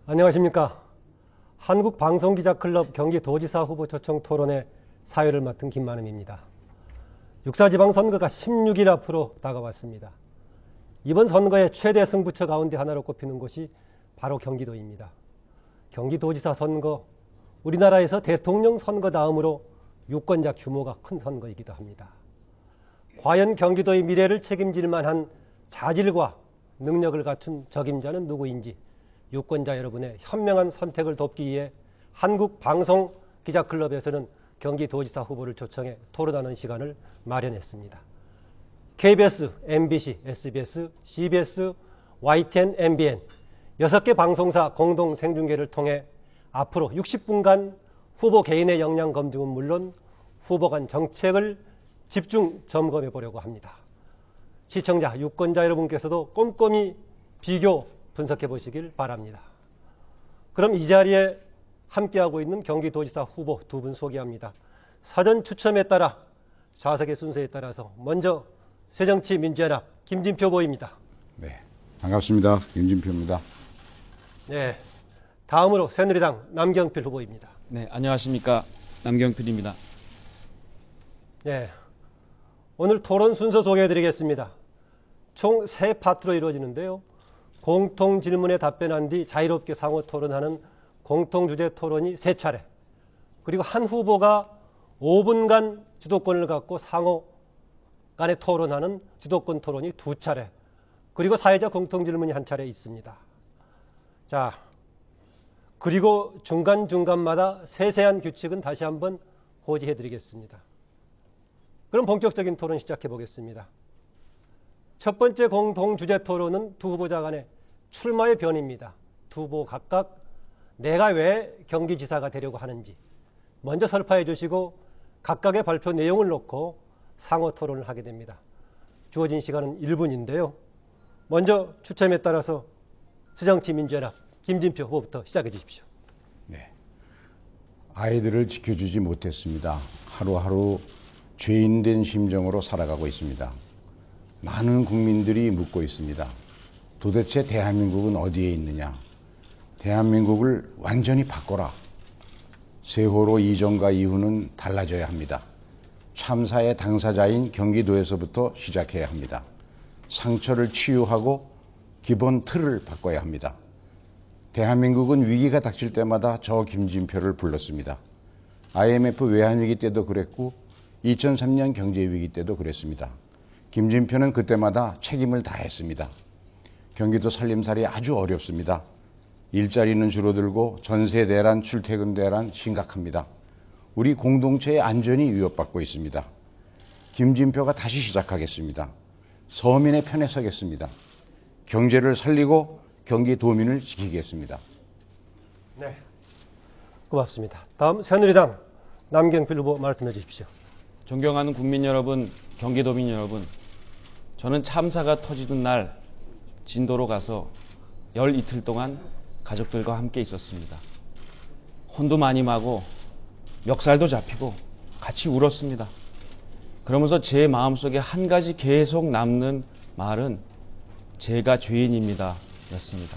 안녕하십니까. 한국방송기자클럽 경기도지사 후보 초청 토론회 사회를 맡은 김만음입니다. 육사지방선거가 16일 앞으로 다가왔습니다. 이번 선거의 최대 승부처 가운데 하나로 꼽히는 곳이 바로 경기도입니다. 경기도지사 선거, 우리나라에서 대통령 선거 다음으로 유권자 규모가 큰 선거이기도 합니다. 과연 경기도의 미래를 책임질 만한 자질과 능력을 갖춘 적임자는 누구인지 유권자 여러분의 현명한 선택을 돕기 위해 한국방송기자클럽에서는 경기도지사 후보를 초청해 토론하는 시간을 마련했습니다. KBS, MBC, SBS, CBS, YTN, MBN 6개 방송사 공동 생중계를 통해 앞으로 60분간 후보 개인의 역량 검증은 물론 후보 간 정책을 집중 점검해 보려고 합니다. 시청자, 유권자 여러분께서도 꼼꼼히 비교 분석해 보시길 바랍니다. 그럼 이 자리에 함께하고 있는 경기도지사 후보 두 분 소개합니다. 사전 추첨에 따라 좌석의 순서에 따라서 먼저 새정치민주연합 김진표 후보입니다. 네, 반갑습니다. 김진표입니다. 네, 다음으로 새누리당 남경필 후보입니다. 네, 안녕하십니까. 남경필입니다. 네, 오늘 토론 순서 소개해드리겠습니다. 총 3파트로 이루어지는데요. 공통 질문에 답변한 뒤 자유롭게 상호 토론하는 공통주제 토론이 3차례, 그리고 한 후보가 5분간 주도권을 갖고 상호 간에 토론하는 주도권 토론이 2차례, 그리고 사회자 공통질문이 1차례 있습니다. 자, 그리고 중간중간마다 세세한 규칙은 다시 한번 고지해드리겠습니다. 그럼 본격적인 토론 시작해 보겠습니다. 첫 번째 공동주제 토론은 두 후보자 간의 출마의 변입니다. 두 후보 각각 내가 왜 경기지사가 되려고 하는지 먼저 설파해 주시고 각각의 발표 내용을 놓고 상호 토론을 하게 됩니다. 주어진 시간은 1분인데요. 먼저 추첨에 따라서 새정치민주연합 김진표 후보부터 시작해 주십시오. 네, 아이들을 지켜주지 못했습니다. 하루하루 죄인된 심정으로 살아가고 있습니다. 많은 국민들이 묻고 있습니다. 도대체 대한민국은 어디에 있느냐? 대한민국을 완전히 바꿔라. 세월호 이전과 이후는 달라져야 합니다. 참사의 당사자인 경기도에서부터 시작해야 합니다. 상처를 치유하고 기본 틀을 바꿔야 합니다. 대한민국은 위기가 닥칠 때마다 저 김진표를 불렀습니다. IMF 외환위기 때도 그랬고 2003년 경제위기 때도 그랬습니다. 김진표는 그때마다 책임을 다했습니다. 경기도 살림살이 아주 어렵습니다. 일자리는 줄어들고 전세 대란, 출퇴근 대란 심각합니다. 우리 공동체의 안전이 위협받고 있습니다. 김진표가 다시 시작하겠습니다. 서민의 편에 서겠습니다. 경제를 살리고 경기도민을 지키겠습니다. 네, 고맙습니다. 다음 새누리당 남경필 후보 말씀해 주십시오. 존경하는 국민 여러분, 경기도민 여러분, 저는 참사가 터지던 날 진도로 가서 열 이틀 동안 가족들과 함께 있었습니다. 혼도 많이 마고 멱살도 잡히고 같이 울었습니다. 그러면서 제 마음속에 한 가지 계속 남는 말은 제가 죄인입니다 였습니다.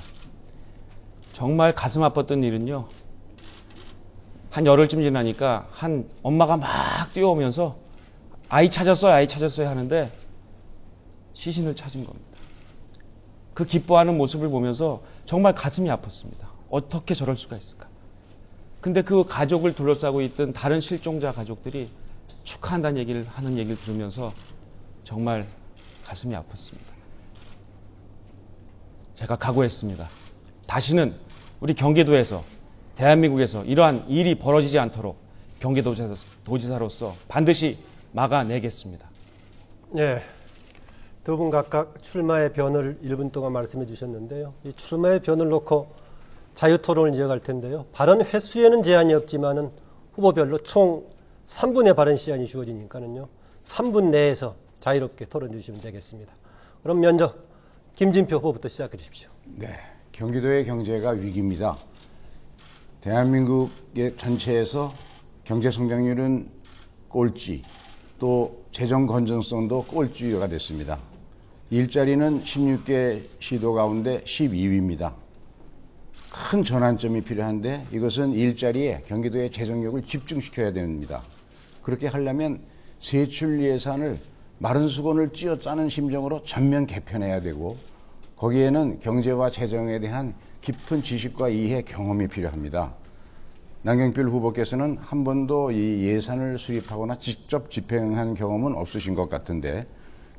정말 가슴 아팠던 일은요, 한 열흘쯤 지나니까 한 엄마가 막 뛰어오면서 아이 찾았어요, 아이 찾았어요 하는데 시신을 찾은 겁니다. 그 기뻐하는 모습을 보면서 정말 가슴이 아팠습니다. 어떻게 저럴 수가 있을까? 근데 그 가족을 둘러싸고 있던 다른 실종자 가족들이 축하한다는 얘기를 하는 얘기를 들으면서 정말 가슴이 아팠습니다. 제가 각오했습니다. 다시는 우리 경기도에서, 대한민국에서 이러한 일이 벌어지지 않도록 경기도지사로서 반드시 막아내겠습니다. 네, 두 분 각각 출마의 변을 1분 동안 말씀해 주셨는데요. 이 출마의 변을 놓고 자유토론을 이어갈 텐데요. 발언 횟수에는 제한이 없지만은 후보별로 총 3분의 발언 시간이 주어지니까는요. 3분 내에서 자유롭게 토론해 주시면 되겠습니다. 그럼 먼저 김진표 후보부터 시작해 주십시오. 네, 경기도의 경제가 위기입니다. 대한민국의 전체에서 경제 성장률은 꼴찌, 또 재정 건전성도 꼴찌가 됐습니다. 일자리는 16개 시도 가운데 12위입니다. 큰 전환점이 필요한데 이것은 일자리에 경기도의 재정력을 집중시켜야 됩니다. 그렇게 하려면 세출 예산을 마른 수건을 쥐어짜는 심정으로 전면 개편해야 되고 거기에는 경제와 재정에 대한 깊은 지식과 이해, 경험이 필요합니다. 남경필 후보께서는 한 번도 이 예산을 수립하거나 직접 집행한 경험은 없으신 것 같은데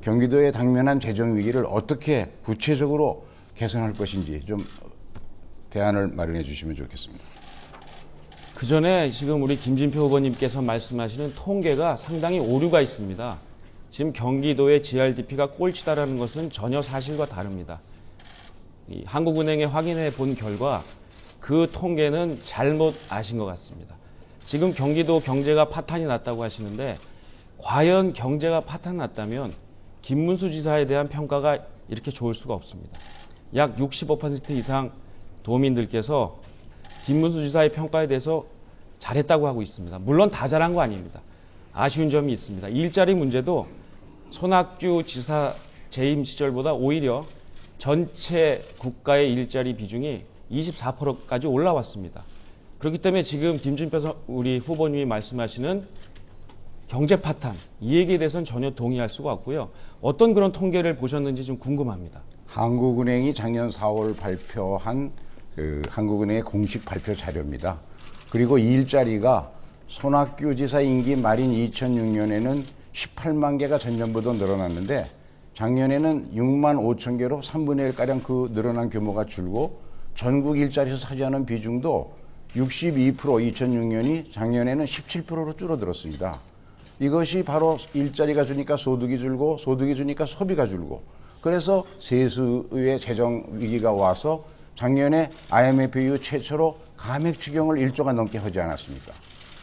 경기도의 당면한 재정 위기를 어떻게 구체적으로 개선할 것인지 좀 대안을 마련해 주시면 좋겠습니다. 그 전에 지금 우리 김진표 후보님께서 말씀하시는 통계가 상당히 오류가 있습니다. 지금 경기도의 GRDP가 꼴찌다라는 것은 전혀 사실과 다릅니다. 이 한국은행에 확인해 본 결과 그 통계는 잘못 아신 것 같습니다. 지금 경기도 경제가 파탄이 났다고 하시는데 과연 경제가 파탄 났다면 김문수 지사에 대한 평가가 이렇게 좋을 수가 없습니다. 약 65% 이상 도민들께서 김문수 지사의 평가에 대해서 잘했다고 하고 있습니다. 물론 다 잘한 거 아닙니다. 아쉬운 점이 있습니다. 일자리 문제도 손학규 지사 재임 시절보다 오히려 전체 국가의 일자리 비중이 24%까지 올라왔습니다. 그렇기 때문에 지금 김준표 우리 후보님이 말씀하시는 경제 파탄, 이 얘기에 대해서는 전혀 동의할 수가 없고요. 어떤 그런 통계를 보셨는지 좀 궁금합니다. 한국은행이 작년 4월 발표한 한국은행의 공식 발표 자료입니다. 그리고 이 일자리가 손학규 지사 임기 말인 2006년에는 18만 개가 전년보다 늘어났는데 작년에는 6만 5천 개로 3분의 1가량 그 늘어난 규모가 줄고 전국 일자리에서 차지하는 비중도 62% 2006년이 작년에는 17%로 줄어들었습니다. 이것이 바로 일자리가 주니까 소득이 줄고 소득이 주니까 소비가 줄고 그래서 세수의 재정 위기가 와서 작년에 IMF 이후 최초로 감액 추경을 1조가 넘게 하지 않았습니까?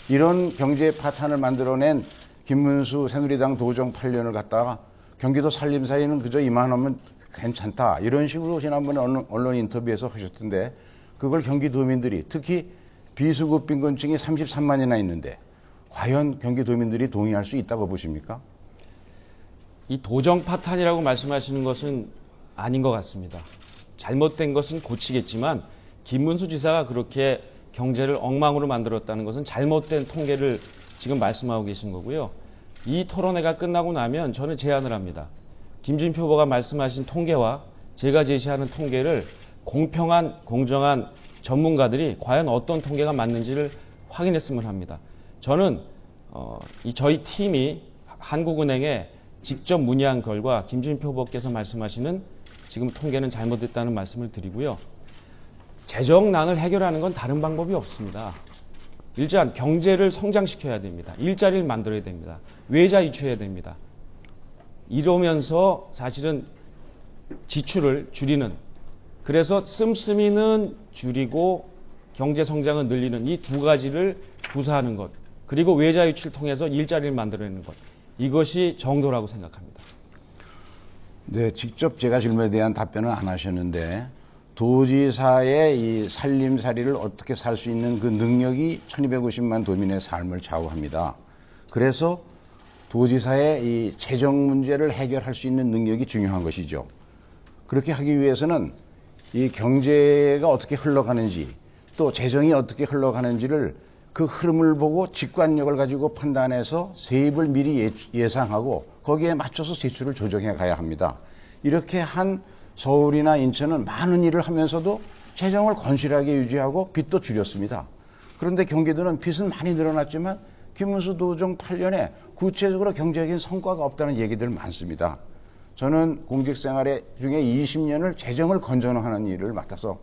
이런 경제 파탄을 만들어낸 김문수 새누리당 도정 8년을 갖다가 경기도 살림살이는 그저 이만하면 괜찮다 이런 식으로 지난번에 언론 인터뷰에서 하셨던데 그걸 경기도민들이 특히 비수급 빈곤층이 33만이나 있는데 과연 경기도민들이 동의할 수 있다고 보십니까? 이 도정 파탄이라고 말씀하시는 것은 아닌 것 같습니다. 잘못된 것은 고치겠지만 김문수 지사가 그렇게 경제를 엉망으로 만들었다는 것은 잘못된 통계를 지금 말씀하고 계신 거고요. 이 토론회가 끝나고 나면 저는 제안을 합니다. 김진표 후보가 말씀하신 통계와 제가 제시하는 통계를 공평한, 공정한 전문가들이 과연 어떤 통계가 맞는지를 확인했으면 합니다. 저는 저희 팀이 한국은행에 직접 문의한 결과 김진표 후보께서 말씀하시는 지금 통계는 잘못됐다는 말씀을 드리고요. 재정난을 해결하는 건 다른 방법이 없습니다. 일단 경제를 성장시켜야 됩니다. 일자리를 만들어야 됩니다. 외자 이출해야 됩니다. 이러면서 사실은 지출을 줄이는, 그래서 씀씀이는 줄이고 경제 성장은 늘리는 이 두 가지를 구사하는 것, 그리고 외자 유치를 통해서 일자리를 만들어내는 것, 이것이 정도라고 생각합니다. 네, 직접 제가 질문에 대한 답변은 안 하셨는데 도지사의 이 살림살이를 어떻게 살 수 있는 그 능력이 1250만 도민의 삶을 좌우합니다. 그래서 도지사의 이 재정 문제를 해결할 수 있는 능력이 중요한 것이죠. 그렇게 하기 위해서는 이 경제가 어떻게 흘러가는지 또 재정이 어떻게 흘러가는지를 그 흐름을 보고 직관력을 가지고 판단해서 세입을 미리 예상하고 거기에 맞춰서 지출을 조정해 가야 합니다. 이렇게 한 서울이나 인천은 많은 일을 하면서도 재정을 건실하게 유지하고 빚도 줄였습니다. 그런데 경기도는 빚은 많이 늘어났지만 김문수 도정 8년에 구체적으로 경제적인 성과가 없다는 얘기들 많습니다. 저는 공직생활 중에 20년을 재정을 건전하는 일을 맡아서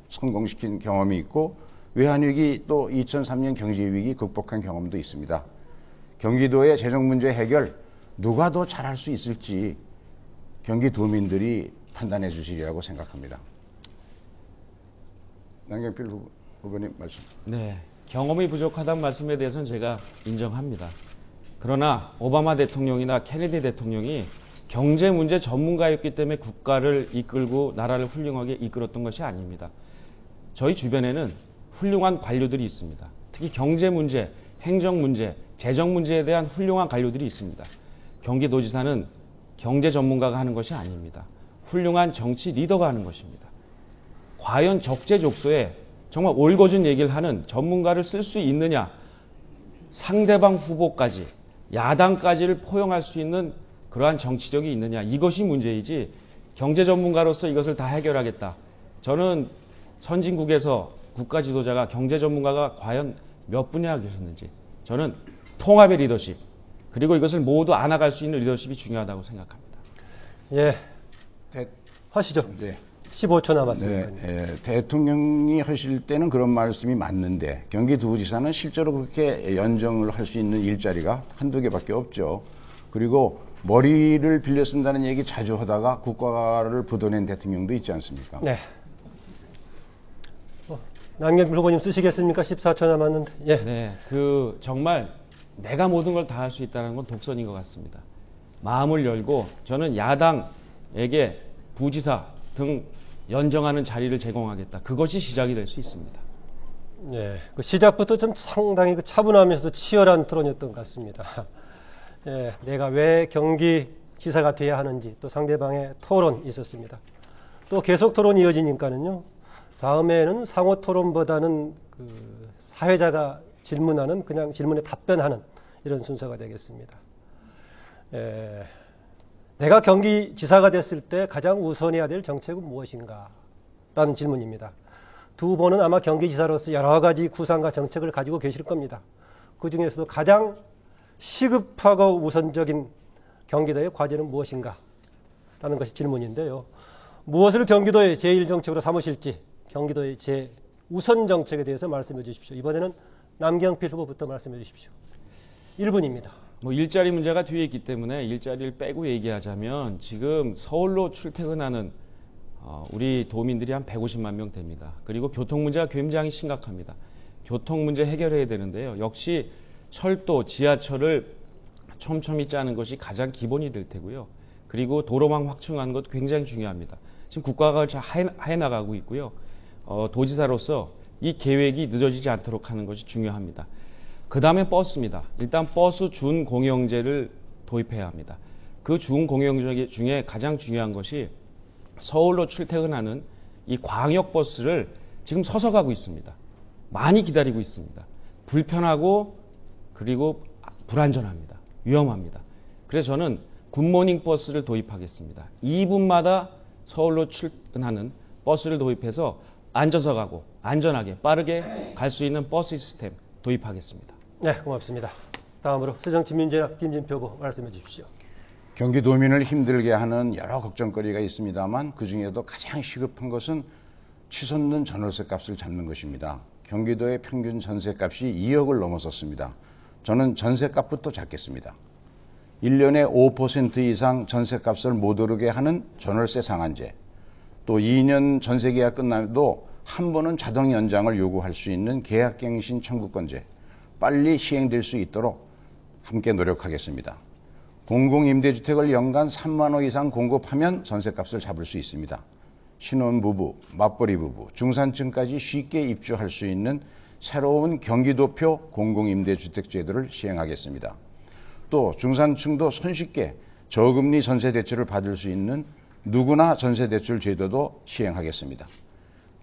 성공시킨 경험이 있고 외환위기 또 2003년 경제위기 극복한 경험도 있습니다. 경기도의 재정 문제 해결 누가 더 잘할 수 있을지 경기도민들이 판단해 주시리라고 생각합니다. 남경필 후보님 말씀. 네, 경험이 부족하다는 말씀에 대해서는 제가 인정합니다. 그러나 오바마 대통령이나 케네디 대통령이 경제 문제 전문가였기 때문에 국가를 이끌고 나라를 훌륭하게 이끌었던 것이 아닙니다. 저희 주변에는 훌륭한 관료들이 있습니다. 특히 경제 문제, 행정 문제, 재정 문제에 대한 훌륭한 관료들이 있습니다. 경기도지사는 경제 전문가가 하는 것이 아닙니다. 훌륭한 정치 리더가 하는 것입니다. 과연 적재적소에 정말 올곧은 얘기를 하는 전문가를 쓸 수 있느냐, 상대방 후보까지, 야당까지를 포용할 수 있는 그러한 정치력이 있느냐, 이것이 문제이지 경제 전문가로서 이것을 다 해결하겠다. 저는 선진국에서 국가 지도자가 경제 전문가가 과연 몇 분이나 계셨는지, 저는 통합의 리더십, 그리고 이것을 모두 안아갈 수 있는 리더십이 중요하다고 생각합니다. 예, 대- 하시죠. 네. 15초 남았습니다. 네, 대통령이 하실 때는 그런 말씀이 맞는데 경기도지사는 실제로 그렇게 연정을 할 수 있는 일자리가 한두 개밖에 없죠. 그리고 머리를 빌려 쓴다는 얘기 자주 하다가 국가를 부도낸 대통령도 있지 않습니까? 네. 남경필 후보님 쓰시겠습니까? 14초 남았는데. 예. 네, 정말 내가 모든 걸 다 할 수 있다는 건 독선인 것 같습니다. 마음을 열고 저는 야당에게 부지사 등 연정하는 자리를 제공하겠다. 그것이 시작이 될 수 있습니다. 예. 그 시작부터 좀 상당히 차분하면서도 치열한 토론이었던 것 같습니다. 예. 내가 왜 경기지사가 돼야 하는지 또 상대방의 토론이 있었습니다. 또 계속 토론이 이어지니까는요. 다음에는 상호 토론보다는 그 사회자가 질문하는 그냥 질문에 답변하는 이런 순서가 되겠습니다. 내가 경기지사가 됐을 때 가장 우선해야 될 정책은 무엇인가? 라는 질문입니다. 두 후보는 아마 경기지사로서 여러 가지 구상과 정책을 가지고 계실 겁니다. 그 중에서도 가장 시급하고 우선적인 경기도의 과제는 무엇인가? 라는 것이 질문인데요. 무엇을 경기도의 제1정책으로 삼으실지 경기도의 제 우선 정책에 대해서 말씀해 주십시오. 이번에는 남경필 후보부터 말씀해 주십시오. 1분입니다. 일자리 문제가 뒤에 있기 때문에 일자리를 빼고 얘기하자면 지금 서울로 출퇴근하는 우리 도민들이 한 150만 명 됩니다. 그리고 교통 문제가 굉장히 심각합니다. 교통 문제 해결해야 되는데요. 역시 철도, 지하철을 촘촘히 짜는 것이 가장 기본이 될 테고요. 그리고 도로망 확충하는 것도 굉장히 중요합니다. 지금 국가가 잘 해나가고 있고요. 도지사로서 이 계획이 늦어지지 않도록 하는 것이 중요합니다. 그 다음에 버스입니다. 일단 버스 준공영제를 도입해야 합니다. 그 준공영제 중에 가장 중요한 것이 서울로 출퇴근하는 이 광역버스를 지금 서서 가고 있습니다. 많이 기다리고 있습니다. 불편하고 그리고 불안전합니다. 위험합니다. 그래서 저는 굿모닝 버스를 도입하겠습니다. 2분마다 서울로 출근하는 버스를 도입해서 앉아서 가고 안전하게 빠르게 갈 수 있는 버스 시스템 도입하겠습니다. 네, 고맙습니다. 다음으로 새정치민주연합 김진표 후보 말씀해 주십시오. 경기도민을 힘들게 하는 여러 걱정거리가 있습니다만 그중에도 가장 시급한 것은 치솟는 전월세 값을 잡는 것입니다. 경기도의 평균 전세값이 2억을 넘어섰습니다. 저는 전세값부터 잡겠습니다. 1년에 5% 이상 전세값을 못 오르게 하는 전월세 상한제, 또 2년 전세계약 끝나도 한 번은 자동 연장을 요구할 수 있는 계약갱신 청구권제 빨리 시행될 수 있도록 함께 노력하겠습니다. 공공임대주택을 연간 3만 호 이상 공급하면 전세값을 잡을 수 있습니다. 신혼부부, 맞벌이 부부, 중산층까지 쉽게 입주할 수 있는 새로운 경기도표 공공임대주택 제도를 시행하겠습니다. 또 중산층도 손쉽게 저금리 전세대출을 받을 수 있는 누구나 전세대출 제도도 시행하겠습니다.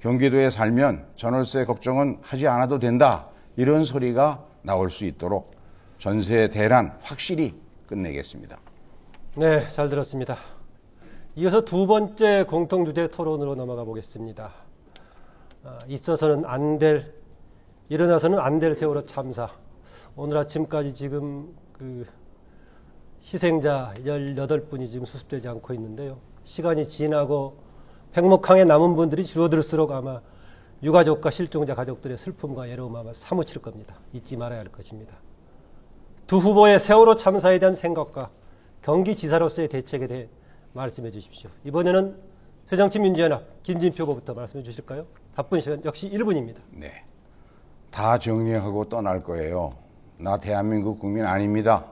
경기도에 살면 전월세 걱정은 하지 않아도 된다, 이런 소리가 나올 수 있도록 전세 대란 확실히 끝내겠습니다. 네, 잘 들었습니다. 이어서 두 번째 공통주제 토론으로 넘어가 보겠습니다. 있어서는 안 될, 일어나서는 안 될 세월호 참사. 오늘 아침까지 지금 희생자 18분이 지금 수습되지 않고 있는데요. 시간이 지나고 팽목항에 남은 분들이 줄어들수록 아마 유가족과 실종자 가족들의 슬픔과 외로움 아마 사무칠 겁니다. 잊지 말아야 할 것입니다. 두 후보의 세월호 참사에 대한 생각과 경기지사로서의 대책에 대해 말씀해 주십시오. 이번에는 새정치민주연합 김진표 후보부터 말씀해 주실까요? 답변 시간 역시 1분입니다. 네, 다 정리하고 떠날 거예요. 나 대한민국 국민 아닙니다.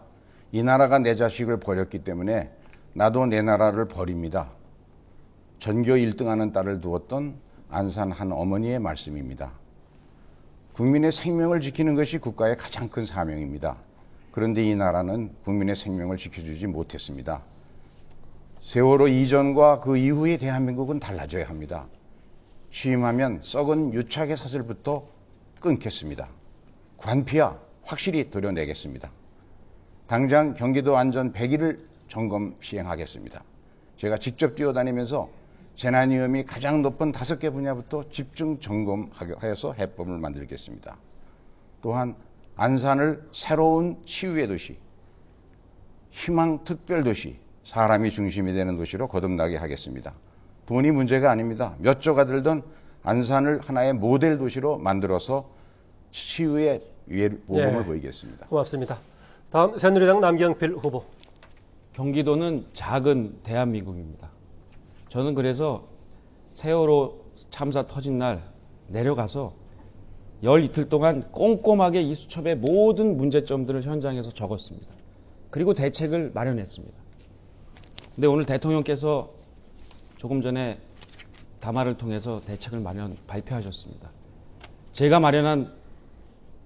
이 나라가 내 자식을 버렸기 때문에 나도 내 나라를 버립니다. 전교 1등하는 딸을 두었던 안산 한 어머니의 말씀입니다. 국민의 생명을 지키는 것이 국가의 가장 큰 사명입니다. 그런데 이 나라는 국민의 생명을 지켜주지 못했습니다. 세월호 이전과 그 이후의 대한민국은 달라져야 합니다. 취임하면 썩은 유착의 사슬부터 끊겠습니다. 관피와 확실히 도려내겠습니다. 당장 경기도 안전 100일을 점검 시행하겠습니다. 제가 직접 뛰어다니면서 재난 위험이 가장 높은 5개 분야부터 집중 점검하여서 해법을 만들겠습니다. 또한 안산을 새로운 치유의 도시, 희망 특별 도시, 사람이 중심이 되는 도시로 거듭나게 하겠습니다. 돈이 문제가 아닙니다. 몇 조가 들던 안산을 하나의 모델 도시로 만들어서 치유의 모범을 보이겠습니다. 고맙습니다. 다음 새누리당 남경필 후보. 경기도는 작은 대한민국입니다. 저는 그래서 세월호 참사 터진 날 내려가서 열 이틀 동안 꼼꼼하게 이 수첩의 모든 문제점들을 현장에서 적었습니다. 그리고 대책을 마련했습니다. 근데 오늘 대통령께서 조금 전에 담화를 통해서 대책을 발표하셨습니다. 제가 마련한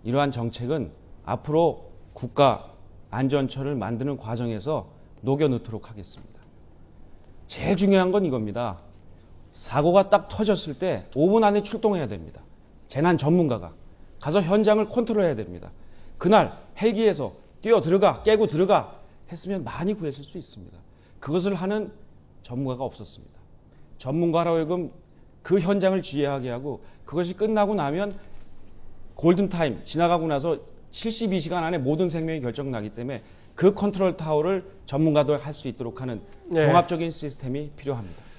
이러한 정책은 앞으로 국가 안전처를 만드는 과정에서 녹여넣도록 하겠습니다. 제일 중요한 건 이겁니다. 사고가 딱 터졌을 때 5분 안에 출동해야 됩니다. 재난 전문가가 가서 현장을 컨트롤해야 됩니다. 그날 헬기에서 뛰어 들어가, 깨고 들어가 했으면 많이 구했을 수 있습니다. 그것을 하는 전문가가 없었습니다. 전문가로 하여금 그 현장을 지휘하게 하고 그것이 끝나고 나면 골든타임 지나가고 나서 72시간 안에 모든 생명이 결정나기 때문에 그 컨트롤 타워를 전문가도 할 수 있도록 하는 종합적인 시스템이 필요합니다.